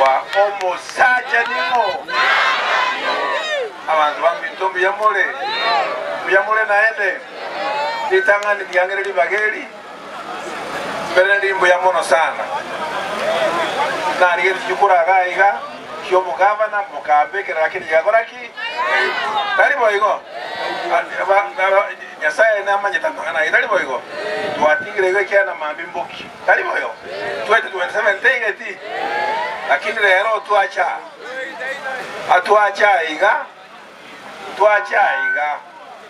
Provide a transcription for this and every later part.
wa omusajja nimo abantu bambinto mbiyamule naende litangani lyangere libageli mbere limbo ya mono sana nari yekukura gaiga kyo mugavana mukabekera lakini yakoraki tari boigo nyasaye namanye tamana itari boigo twatigire kyana mambimboki tari boyo 2027 tegeti lakini lero twacha iga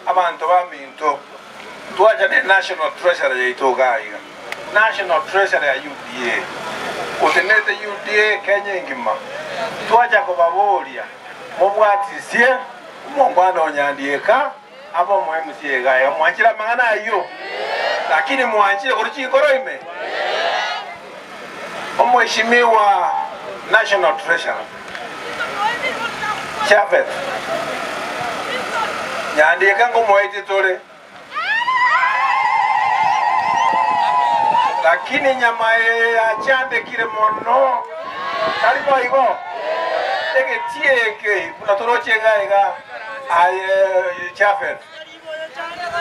abantu baminto twacha the national treasury yaitoga iga national treasury ya UDA utenete UDA Kenya ngima twacha kubabolia mubwatisie mungwana onyandieka abo muhemusie gaya mwanchira mangana ayo lakini mwanchire kuruchi koroime omheshimiwa national treasurer Chafet nyandieka ngomoiti tole lakini nyama ya chande kile mono karibu igo tege tieke unatoroche gaiga Chafet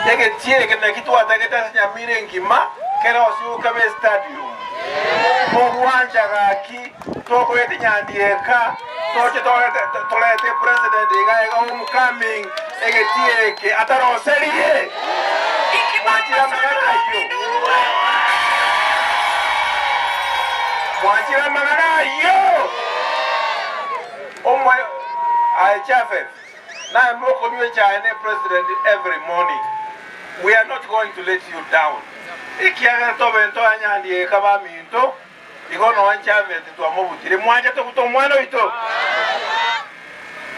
tege tieke na kitu ataketa nyamire ngima kera osuka be stadium mugwanja gaki toko yeti nyandieka toche tolete president gaiga homecoming tege tieke ataroserie ikimachira magana yo Mwachira magana yo Chafet now I'm not coming to president every morning. We are not going to let you down. Ikiaga to bento anyandi kaba minto ikono wanchave tu amobutire mwanje to kutomwana ito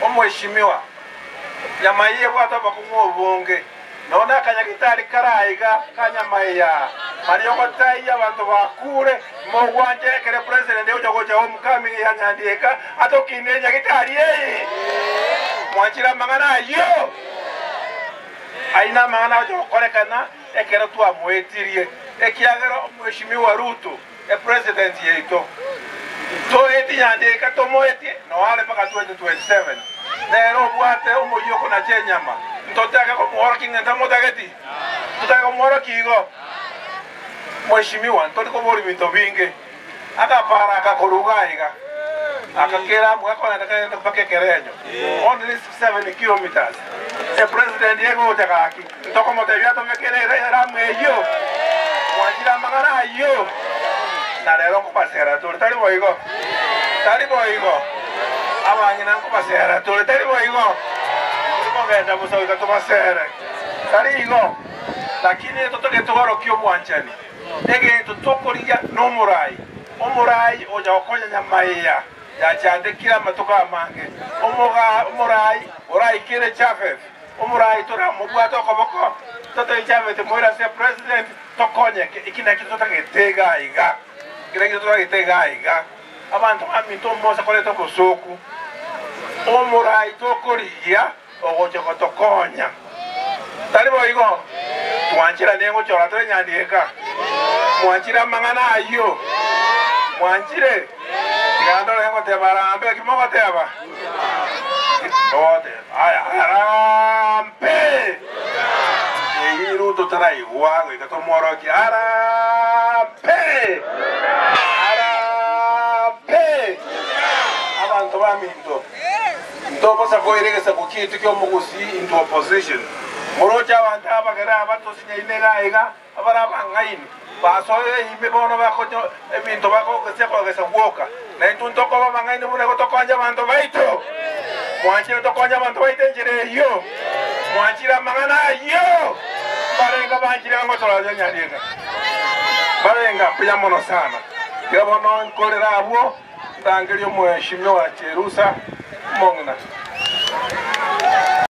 omweshimiwa nyamaye kwata bakumwo bonge nona kanyagitari karaiga kanyamaya Mario Kotai abantu bakure mogwanje kere president ujo goja homecoming ya nyandieka atokine nyagitari mwachira mangana yo aina mangana ujo korekana ekere tu amwetirie ekiagera mheshimiwa Ruto president yeito to eti nyandieka to moeti no ale paka 2027 nero bwate omoyo kuna chenyama ntotaka ko working ndamo dageti tutaka moro kigo mheshimiwa ntoli ko boli bintu binge akapara akakolugaiga akakera mwako nataka mpaka kerenyo only 7 kilometers the president yego utakaki ntoko motevya to mekere ramwe yo mwajira magana yo na lero ko pasera to tali boigo abanyina ko pasera to tali boigo ko ngenda musauka to pasera tali igo lakini totoke togoro kyo mwanchani ege totokoria no murai oja okonya nyamaya ya chande kila matoka mange orai kire Chafet omurai tora mubwato koboko toto Chafet moira se president tokonye ikina kitu taketega iga kile kitu taketega iga abantu amito mosa kole to kosoku omurai tokoria ogoje kotokonya talibo igo mwanchira nengo chora to nyandieka mwanchira mangana ayo mwanchire gando nengo te barambe kimogo te aba ote arampe Ruto tarai wangu ikato moroki arampe abantu baminto ndo bosa koirege sabuki tukyo mugusi into opposition Moroja wanta abagara abato sinyinega iga abaraba ngaini baso imbe bono bakojo eminto bako kese woka na ntunto ko bangaini mune ko tokonja bantu baito mwanchira tokonja bantu baito njire yo mwanchira mangana yo barenga banchira ngotola nyandika barenga pya mono sana kira bono nkolera abo ndangelyo mheshimiwa Cherusa Mongna